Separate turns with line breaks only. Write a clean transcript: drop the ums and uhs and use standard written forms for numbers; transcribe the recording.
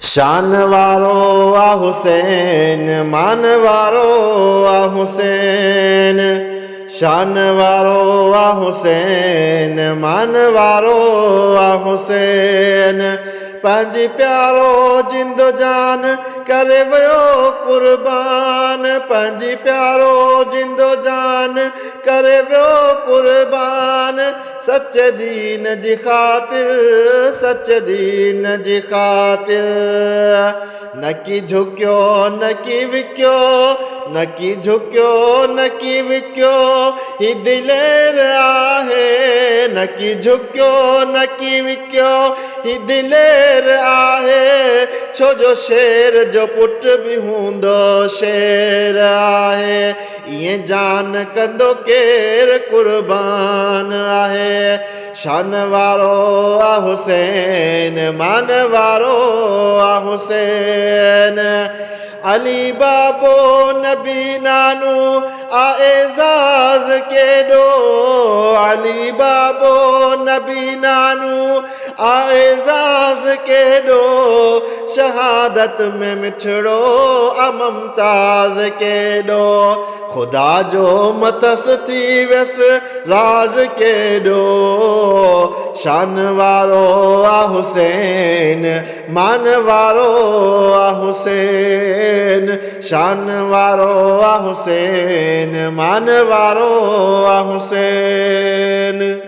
शान वारो आ हुसैन, मान वारो आ हुसैन। शान वारो आ हुसैन, मान वारो आ हुसैन। पंहिंजी प्यारो जिंदो जान करे वियो कुर्बान, पंहिंजी प्यारो जिंदो जान करे वियो कुर्बान। सच दीन जी ख़ातिर, सच दीन जी ख़ातिर। न की झुकियो न की विकियो, न की झुकियो न की विकियो, ही दिलेर आहे। न की झुकियो न की विकियो, ही दिलेर आहे। छो जो शेर जो पुट बि हूंदो शेर आहे। ईअं जान कंदो केर कुर्बान आहे। शान वारो आ हुसैन, मान वारो आ हुसैन। अली बाबो नबी नानू आ एजाज केॾो, अली बाबो नबी नानू आ एजाज केॾो। शहादत में मिठड़ो आ मुमताज केॾो। खुदा जो मथस थी वियसि राज केॾो। शान वारो आ हुसैन, मान वारो आ हुसैन। शान वारो आ हुसैन, मान वारो आ हुसैन।